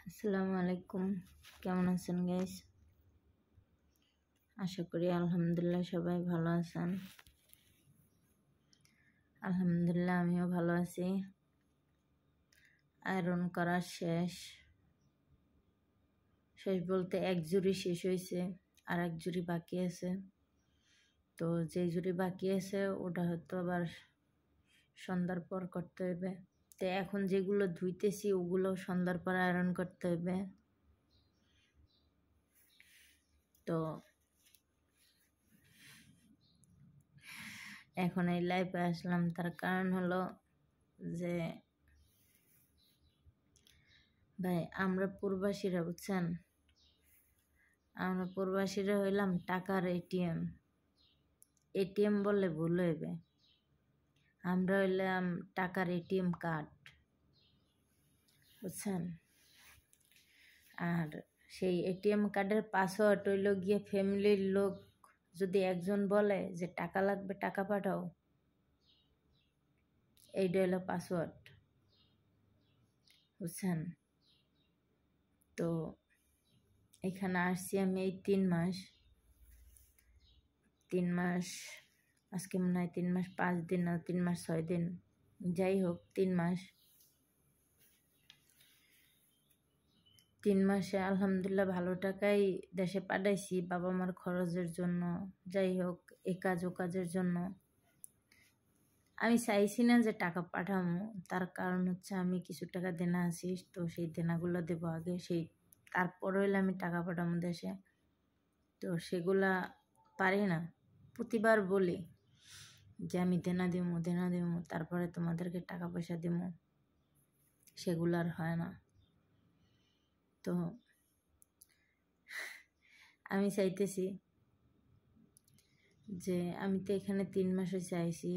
আসসালামু আলাইকুম, কেমন আছেন গাইস? আশা করি আলহামদুলিল্লাহ সবাই ভালো আছেন। আলহামদুলিল্লাহ আমিও ভালো আছি। আয়রন করা শেষ বলতে এক জুড়ি শেষ হয়েছে, আর এক জুড়ি বাকি আছে। তো যে জুড়ি বাকি আছে ওটা হয়তো আবার সন্ধ্যার পর করতে হবে। তো এখন যেগুলো ধুইতেছি ওগুলো সন্ধ্যার পর আয়রন করতে হবে। তো এখন এই লাইভে আসলাম, তার কারণ হলো যে ভাই আমরা প্রবাসীরা বুঝছেন, আমরা প্রবাসীরা হইলাম টাকার এটিএম বললে ভুল হইবে। আমরা হইলাম টাকার এটিএম কার্ড, বুঝছেন। আর সেই এটিএম কার্ডের পাসওয়ার্ড হইল গিয়ে ফ্যামিলির লোক যদি একজন বলে যে টাকা লাগবে টাকা পাঠাও, এইটা হইলো পাসওয়ার্ড, বুঝছেন। তো এখানে আসছি আমি এই 3 মাস আজকে মনে হয় 3 মাস 5 দিন না 3 মাস 6 দিন, যাই হোক 3 মাস। 3 মাসে আলহামদুলিল্লাহ ভালো টাকাই দেশে পাঠাইছি বাবা মার খরচের জন্য, যাই হোক এ কাজ ও কাজের জন্য। আমি চাইছি না যে টাকা পাঠাবো, তার কারণ হচ্ছে আমি কিছু টাকা দেনা আছি, তো সেই দেনাগুলো দেবো আগে, তারপর হইলে আমি টাকা পাঠাবো দেশে। তো সেগুলা পারি না, প্রতিবার বলি যে আমি দেনা দিব তারপরে তোমাদেরকে টাকা পয়সা দিব, সেগুলো আর হয় না। তো আমি চাইতেছি যে আমি তো এখানে 3 মাস হয়েছে আইছি,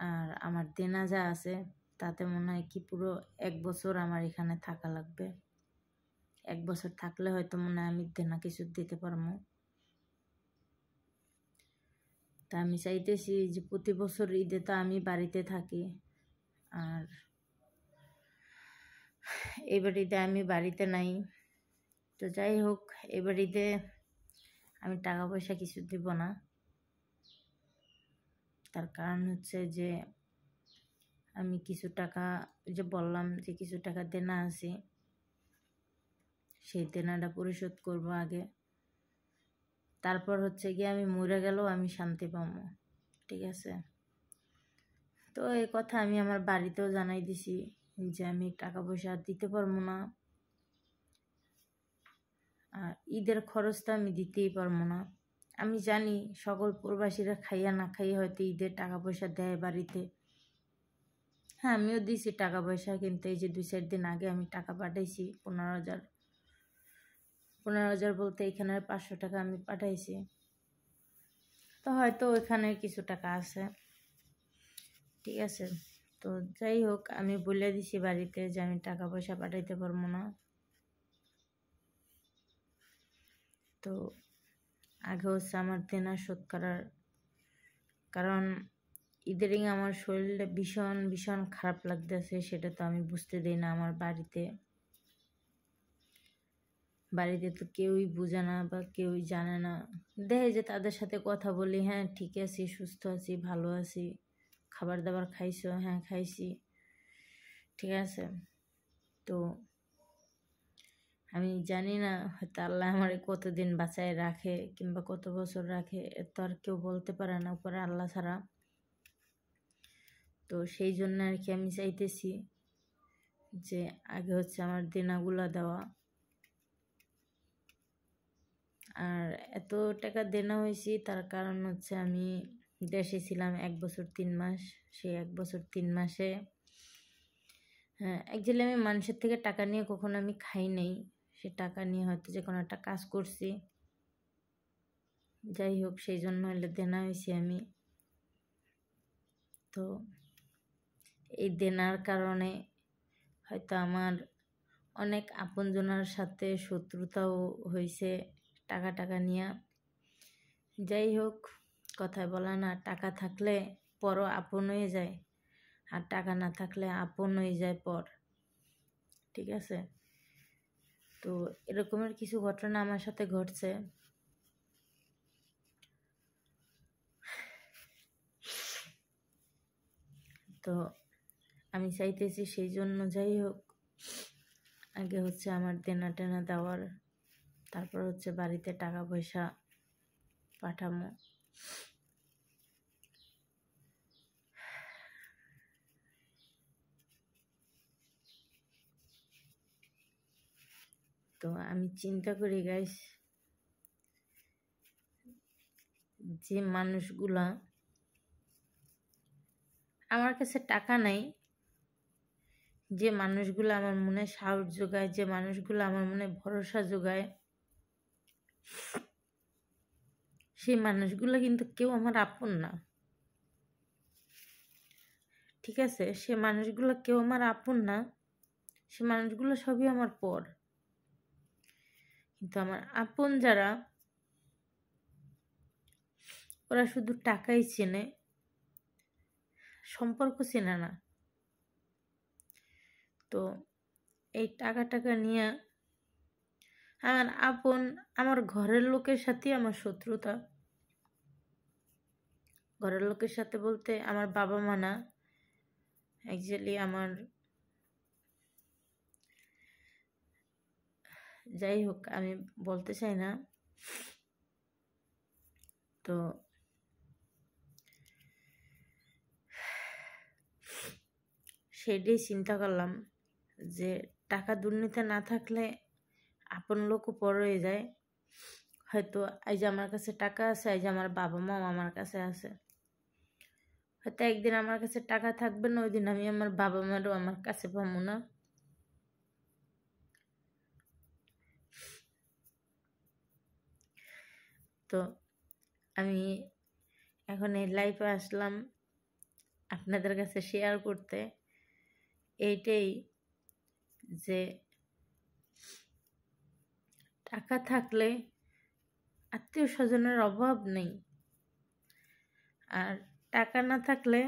আর আমার দেনা যা আছে তাতে মনে হয় কি পুরো 1 বছর আমার এখানে থাকা লাগবে। 1 বছর থাকলে হয়তো মনে হয় আমি দেনা কিছু দিতে পারবো। তা আমি চাইতেছি যে প্রতি বছর ঈদে তো আমি বাড়িতে থাকি, আর এবার ঈদে আমি বাড়িতে নাই। তো যাই হোক এবার ঈদে আমি টাকা পয়সা কিছু দিব না, তার কারণ হচ্ছে যে আমি কিছু টাকা, যে বললাম যে কিছু টাকা দেনা আছে, সেই দেনাটা পরিশোধ করব আগে। তারপর হচ্ছে গিয়ে আমি মরে গেলেও আমি শান্তি পাবো, ঠিক আছে। তো এই কথা আমি আমার বাড়িতেও জানাই দিছি যে আমি টাকা পয়সা দিতে পারবো না, আর ঈদের খরচটা আমি দিতেই পারবো না। আমি জানি সকল প্রবাসীরা খাইয়া না খাইয়া হয়তো ঈদের টাকা পয়সা দেয় বাড়িতে। হ্যাঁ আমিও দিয়েছি টাকা পয়সা, কিন্তু এই যে 2-4 দিন আগে আমি টাকা পাঠাইছি 15,000 বলতে এখানের 500 টাকা আমি পাঠাইছি। তো হয়তো ওইখানে কিছু টাকা আছে, ঠিক আছে। তো যাই হোক আমি বলে দিছি বাড়িতে যে আমি টাকা পয়সা পাঠাইতে পারবো না। তো আগে হচ্ছে আমার দেনা শোধ করার, কারণ ইদারিং আমার শরীরটা ভীষণ ভীষণ খারাপ লাগতেছে, সেটা তো আমি বুঝতে দিই না আমার বাড়িতে তো কেউই বুঝে না বা কেউই জানে না। দেখে যে তাদের সাথে কথা বলি, হ্যাঁ ঠিক আছি, সুস্থ আছি, ভালো আছি, খাবার দাবার খাইছো, হ্যাঁ খাইছি, ঠিক আছে। তো আমি জানি না হয়তো আল্লাহ আমার কতদিন বাঁচায় রাখে কিংবা কত বছর রাখে, তো আর কেউ বলতে পারে না উপরে আল্লাহ ছাড়া। তো সেই জন্য আর কি আমি চাইতেছি যে আগে হচ্ছে আমার দেনাগুলা দেওয়া। আর এত টাকা দেনা হয়েছি তার কারণ হচ্ছে আমি দেশে ছিলাম 1 বছর 3 মাস। সেই 1 বছর 3 মাসে অ্যাকচুয়ালি আমি মানুষের থেকে টাকা নিয়ে কখনো আমি খাই নাই, সে টাকা নিয়ে হয়তো যে কোনো একটা কাজ করছি, যাই হোক সেই জন্য হলে দেনা হয়েছি আমি। তো এই দেনার কারণে হয়তো আমার অনেক আপনজনের সাথে শত্রুতাও হয়েছে টাকা নিয়ে। যাই হোক কথায় বলা না, টাকা থাকলে পর আপন হয়ে যায়, আর টাকা না থাকলে আপন হয়ে যায় পর, ঠিক আছে। তো এরকমের কিছু ঘটনা আমার সাথে ঘটছে। তো আমি চাইতেছি সেই জন্য যাই হোক আগে হচ্ছে আমার দেনা টেনা দেওয়ার, তারপর হচ্ছে বাড়িতে টাকা পয়সা পাঠামো। তো আমি চিন্তা করি গাইস, যে মানুষগুলা আমার কাছে টাকা নাই, যে মানুষগুলো আমার মনে সাহস যোগায়, যে মানুষগুলো আমার মনে ভরসা যোগায়, সেই মানুষগুলো কিন্তু কেউ আমার আপন না। ঠিক আছে, সে মানুষগুলো কেউ আমার আপন না, সে মানুষগুলো সবই আমার পর। কিন্তু আমার আপন যারা, ওরা শুধু টাকাই চেনে, সম্পর্ক চেনে না। তো এই টাকা নিয়ে আমার আপন, আমার ঘরের লোকের সাথে আমার শত্রুতা। ঘরের লোকের সাথে বলতে আমার বাবা মা না, অ্যাকচুয়ালি আমার, যাই হোক আমি বলতে চাই না। তো সেটাই চিন্তা করলাম যে টাকা দুর্নীতি না থাকলে আপন লোকও পর হয়ে যায়। হয়তো এই যে আমার কাছে টাকা আছে, এই যে আমার বাবা মাও আমার কাছে আছে, হয়তো একদিন আমার কাছে টাকা থাকবে না, ওই দিন আমি আমার বাবা মারও আমার কাছে পাবো না। তো আমি এখন এই লাইফে আসলাম আপনাদের কাছে শেয়ার করতে, এইটাই যে টাকা থাকলে আত্মীয় স্বজনের অভাব নেই, আর টাকা না থাকলে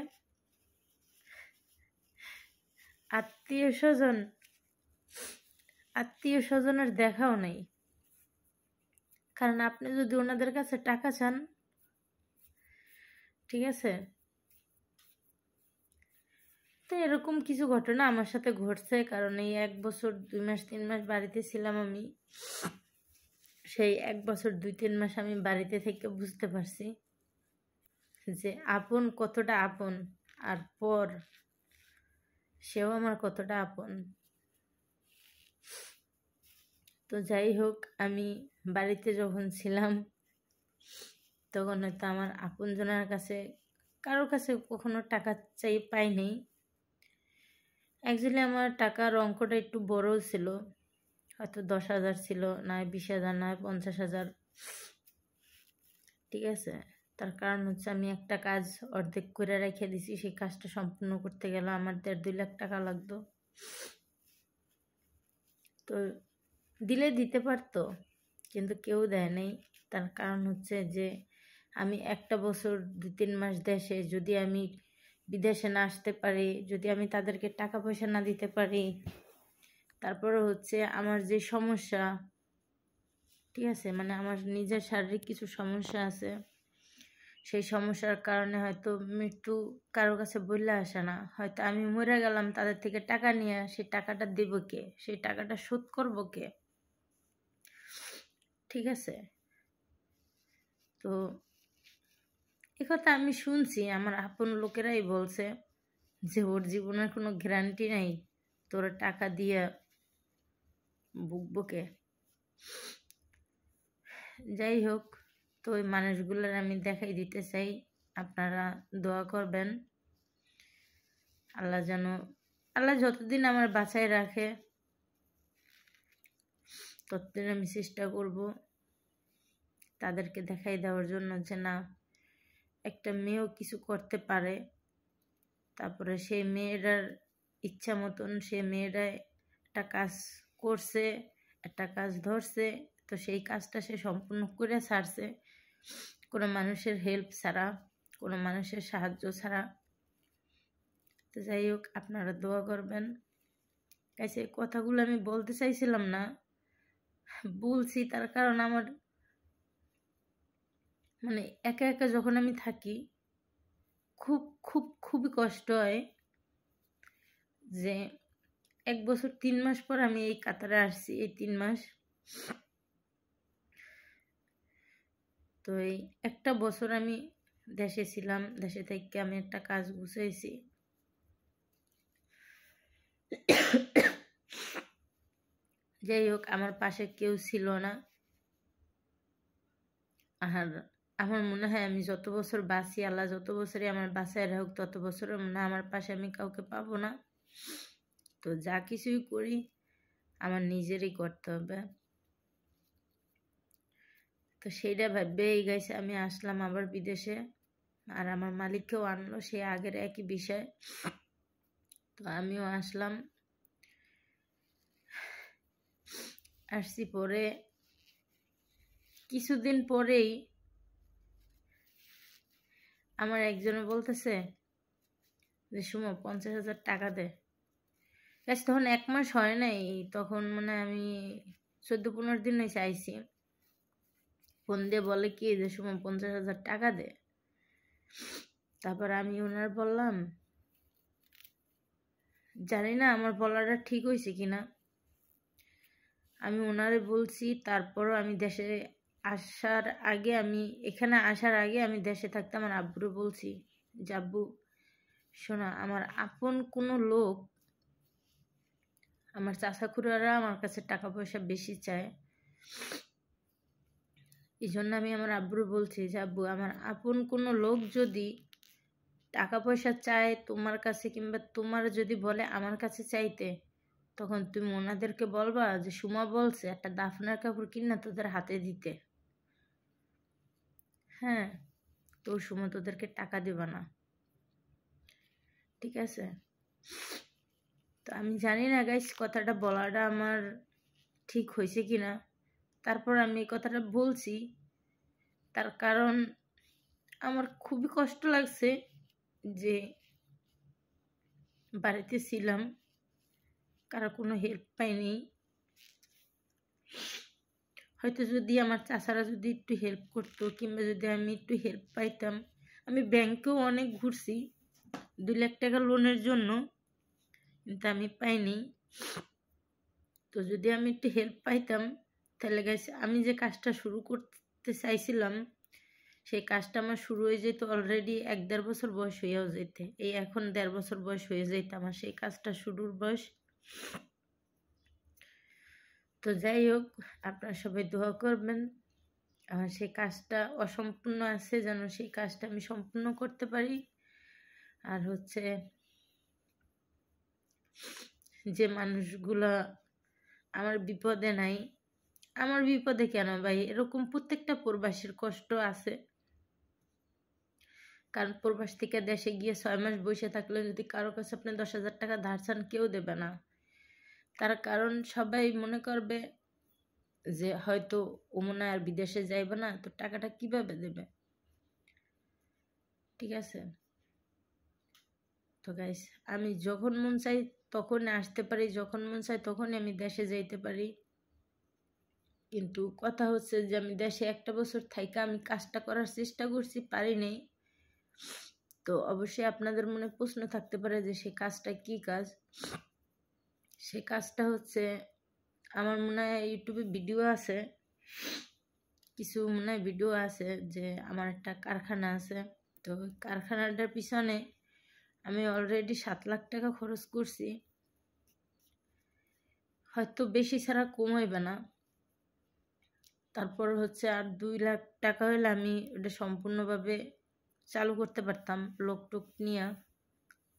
আত্মীয় স্বজনের দেখাও নেই। কারণ আপনি যদি ওনাদের কাছে টাকা চান, ঠিক আছে, তো এরকম কিছু ঘটনা আমার সাথে ঘটছে। কারণ এই 1 বছর 2 মাস 3 মাস বাড়িতে ছিলাম আমি, সেই 1 বছর 2-3 মাস আমি বাড়িতে থেকে বুঝতে পারছি যে আপন কতটা আপন, আর পর সেও আমার কতটা আপন। তো যাই হোক, আমি বাড়িতে যখন ছিলাম তখন হয়তো আমার আপনজনের কাছে, কারোর কাছে কখনো টাকা পাইনি। অ্যাকচুয়ালি আমার টাকার অঙ্কটা একটু বড় ছিল, হয়তো 10,000 ছিল, নয় 20,000, নয় 50,000। ঠিক আছে, তার কারণ হচ্ছে আমি একটা কাজ অর্ধেক করে রেখে দিছি, সেই কাজটা সম্পূর্ণ করতে গেলে আমার 1.5-2 লাখ টাকা লাগতো। তো দিলে দিতে পারতো, কিন্তু কেউ দেয় নাই। তার কারণ হচ্ছে যে আমি 1 বছর 2-3 মাস দেশে, যদি আমি বিদেশে না আসতে পারি, যদি আমি তাদেরকে টাকা পয়সা না দিতে পারি, তারপরে হচ্ছে আমার যে সমস্যা, ঠিক আছে, মানে আমার নিজের শারীরিক কিছু সমস্যা আছে, সেই সমস্যার কারণে হয়তো মৃত্যু কারো কাছে বললে আসে না। হয়তো আমি মরে গেলাম, তাদের থেকে টাকা নিয়ে সেই টাকাটা দেব কে, সেই টাকাটা শোধ করবো কে? ঠিক আছে, তো একথা আমি শুনছি, আমার আপন লোকেরাই বলছে যে ওর জীবনের কোনো গ্যারান্টি নাই, তোরা টাকা দিয়ে বুকবকে। যাই হোক, তো ওই মানুষগুলোর আমি দেখাই দিতে চাই, আপনারা দোয়া করবেন আল্লাহ যতদিন আমার বাঁচায় রাখে ততদিন আমি চেষ্টা করব তাদেরকে দেখাই দেওয়ার জন্য যে না, একটা মেয়েও কিছু করতে পারে। তারপরে সেই মেয়েটার ইচ্ছা মতন সে মেয়েটা একটা কাজ করছে, একটা কাজ ধরছে, তো সেই কাজটা সে সম্পূর্ণ করে ছাড়ছে, কোনো মানুষের হেল্প ছাড়া, কোনো মানুষের সাহায্য ছাড়া। তো যাই হোক, আপনারা দোয়া করবেন। কাছে কথাগুলো আমি বলতে চাইছিলাম না, বলছি তার কারণ আমার মানে একা একা যখন আমি থাকি খুব খুব খুবই কষ্ট হয় যে 1 বছর 3 মাস পর আমি এই কাতারে আসছি, এই 3 মাস। তো এই একটা বছর আমি দেশে ছিলাম, দেশে থেকে আমি একটা কাজ গুছাইছি। যাই হোক, আমার পাশে কেউ ছিল না। আর আমার মনে হয় আমি যত বছর বাঁচি, আল্লাহ যত বছরই আমার বাঁচায় রাখুক, তত বছর মনে হয় আমার পাশে আমি কাউকে পাবো না। তো যা কিছুই করি আমার নিজেরই করতে হবে। তো সেইটা ভাববেই গেছে আমি আসলাম আবার বিদেশে, আর আমার মালিককেও আনলো সে আগের একই বিষয়। তো আমিও আসলাম, আসছি পরে কিছুদিন পরেই আমার একজনে বলতেছে যে সুমো 50,000 টাকা দে। তখন 1 মাস হয় নাই, তখন মানে আমি 14-15 দিন হয়েছে আইছি। ফোন দিয়ে বলে কি যে সুমো 50,000 টাকা দে। তারপর আমি ওনার বললাম, জানি না আমার বলাটা ঠিক হয়েছে কিনা, আমি ওনারে বলছি। তারপরও আমি দেশে আসার আগে, আমি এখানে আসার আগে আমি দেশে থাকতে আমার আব্বুরে বলছি যে আব্বু শোনা, আমার আপন কোনো লোক, আমার চাচা খুড়ারা আমার কাছে টাকা পয়সা বেশি চায়। এই জন্য আমি আমার আব্বুরে বলছি যে আব্বু, আমার আপন কোনো লোক যদি টাকা পয়সা চায় তোমার কাছে, কিংবা তোমার যদি বলে আমার কাছে চাইতে, তখন তুমি ওনাদেরকে বলবা যে সুমা বলছে একটা দাফনের কাপড় কিনা তোদের হাতে দিতে। হ্যাঁ, তো সুমা তোদেরকে টাকা দিবা না, ঠিক আছে? তো আমি জানি না গাইস কথাটা বলাটা আমার ঠিক হয়েছে কিনা, তারপর আমি এই কথাটা বলছি। তার কারণ আমার খুবই কষ্ট লাগছে যে বাড়িতে ছিলাম, কারো কোনো হেল্প পাইনি। হয়তো যদি আমার চাচারা যদি একটু হেল্প করতো, কিংবা যদি আমি একটু হেল্প পাইতাম। আমি ব্যাংকেও অনেক ঘুরছি 2 লাখ টাকা লোনের জন্য, কিন্তু আমি পাইনি। তো যদি আমি একটু হেল্প পাইতাম তাহলে গেছে আমি যে কাজটা শুরু করতে চাইছিলাম সেই কাজটা আমার শুরু হয়ে যেত অলরেডি 1-1.5 বছর বয়স হয়েও যেতে। এই এখন 1.5 বছর বয়স হয়ে যেত আমার সেই কাজটা শুরুর বয়স। তো যাই হোক, আপনারা সবাই দোয়া করবেন আমার সেই কাজটা অসম্পূর্ণ আছে যেন সেই কাজটা আমি সম্পূর্ণ করতে পারি। আর হচ্ছে যে মানুষগুলা আমার বিপদে নাই, আমার বিপদে কেন ভাই, এরকম প্রত্যেকটা প্রবাসীর কষ্ট আছে। কারণ প্রবাস থেকে দেশে গিয়ে 6 মাস বসে থাকলে যদি কারো কাছে আপনি 10,000 টাকা ধার চান, কেউ দেবে না। তার কারণ সবাই মনে করবে যে হয়তো ও মনে আর বিদেশে যাইবে না, তো টাকাটা কিভাবে দেবে, ঠিক আছে? তো গাইস, আমি যখন মন চাই তখন আসতে পারি, যখন মন চাই তখনই আমি দেশে যাইতে পারি। কিন্তু কথা হচ্ছে যে আমি দেশে 1 বছর থাইকা আমি কাজটা করার চেষ্টা করছি, পারি নাই। তো অবশ্যই আপনাদের মনে প্রশ্ন থাকতে পারে যে সেই কাজটা কি কাজ। সেই কাজটা হচ্ছে, আমার মনে হয় ইউটিউবে ভিডিও আছে, কিছু মনে হয় ভিডিও আছে যে আমার একটা কারখানা আছে। তো কারখানাটার পিছনে আমি অলরেডি 7 লাখ টাকা খরচ করছি, হয়তো বেশি ছাড়া কম হইবে না। তারপর হচ্ছে আর 2 লাখ টাকা হলে আমি ওটা সম্পূর্ণভাবে চালু করতে পারতাম লোক টোক নিয়ে।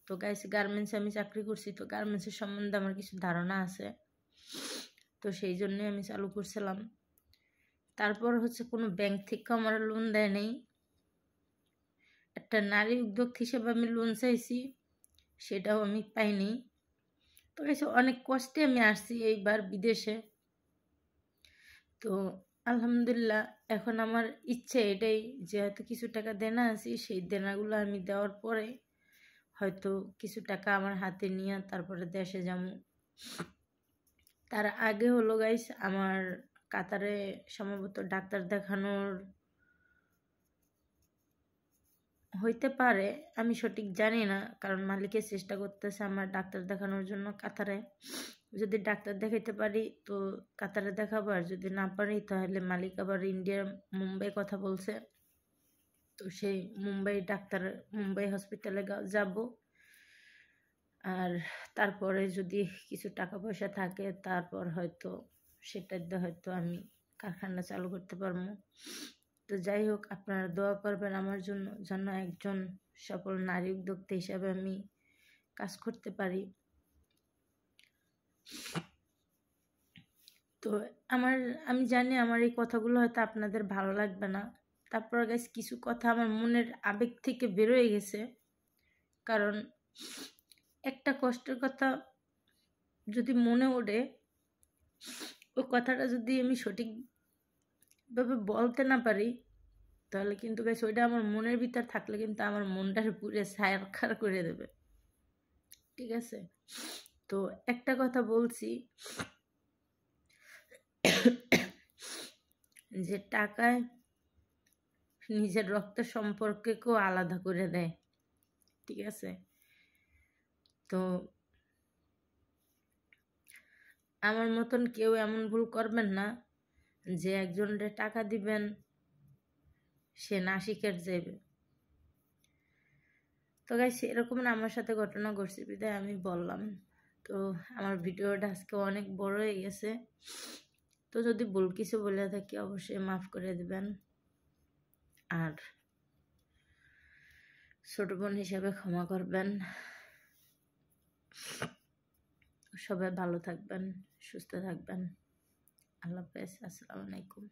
তো গাইস, গার্মেন্টসে আমি চাকরি করছি, তো গার্মেন্টসের সম্বন্ধে আমার কিছু ধারণা আছে, তো সেই জন্যই আমি চালু করছিলাম। তারপর হচ্ছে কোনো ব্যাংক থেকে আমার লোন দেয় নাই। একটা নারী উদ্যোগ হিসেবে আমি লোন চাইছি, সেটাও আমি পাইনি। তো গাইস, অনেক কষ্টে আমি আসছি এইবার বিদেশে। তো আলহামদুলিল্লাহ, এখন আমার ইচ্ছে এটাই যে হয়তো কিছু টাকা দেনা আছে, সেই দেনাগুলো আমি দেওয়ার পরে হয়তো কিছু টাকা আমার হাতে নিয়ে তারপরে দেশে যাবো। তার আগে হলো গাইস, আমার কাতারে সম্ভবত ডাক্তার দেখানোর হইতে পারে, আমি সঠিক জানি না, কারণ মালিকের চেষ্টা করতেছে আমার ডাক্তার দেখানোর জন্য কাতারে। যদি ডাক্তার দেখাইতে পারি তো কাতারে দেখাবো, আর যদি না পারি তাহলে মালিক আবার ইন্ডিয়ার মুম্বাই কথা বলছে, তো সেই মুম্বাই হসপিটালে যাব। আর তারপরে যদি কিছু টাকা পয়সা থাকে তারপর হয়তো সেটাতে হয়তো আমি কারখানা চালু করতে পারবো। তো যাই হোক, আপনারা দোয়া করবেন আমার জন্য, যেন একজন সফল নারী উদ্যোক্তা হিসাবে আমি কাজ করতে পারি। তো আমি জানি আমার এই কথাগুলো হয়তো আপনাদের ভালো লাগবে না, তারপর গাইস কিছু কথা আমার মনের আবেগ থেকে বেরোয় গেছে। কারণ একটা কষ্টের কথা যদি মনে ওঠে, ওই কথাটা যদি আমি সঠিকভাবে বলতে না পারি, তাহলে কিন্তু গাইস ওইটা আমার মনের ভিতর থাকলে কিন্তু আমার মনটাকে পুরো ছারখার করে দেবে, ঠিক আছে? তো একটা কথা বলছি, যে টাকায় নিজের রক্তের সম্পর্ককেও আলাদা করে দেয়, ঠিক আছে? তো আমার মতন কেউ এমন ভুল করবেন না যে একজনের টাকা দিবেন সে না শিখে যাবে। তো গাইস এরকম না আমার সাথে ঘটনা ঘটছে বিধায় আমি বললাম। তো আমার ভিডিওটা আজকে অনেক বড় হয়ে গেছে, তো যদি ভুল কিছু বলে থাকি অবশ্যই মাফ করে দিবেন। আর ছোট বোন হিসেবে ক্ষমা করবেন। সবাই ভালো থাকবেন, সুস্থ থাকবেন। আল্লাহ হাফেজ, আসসালামু আলাইকুম।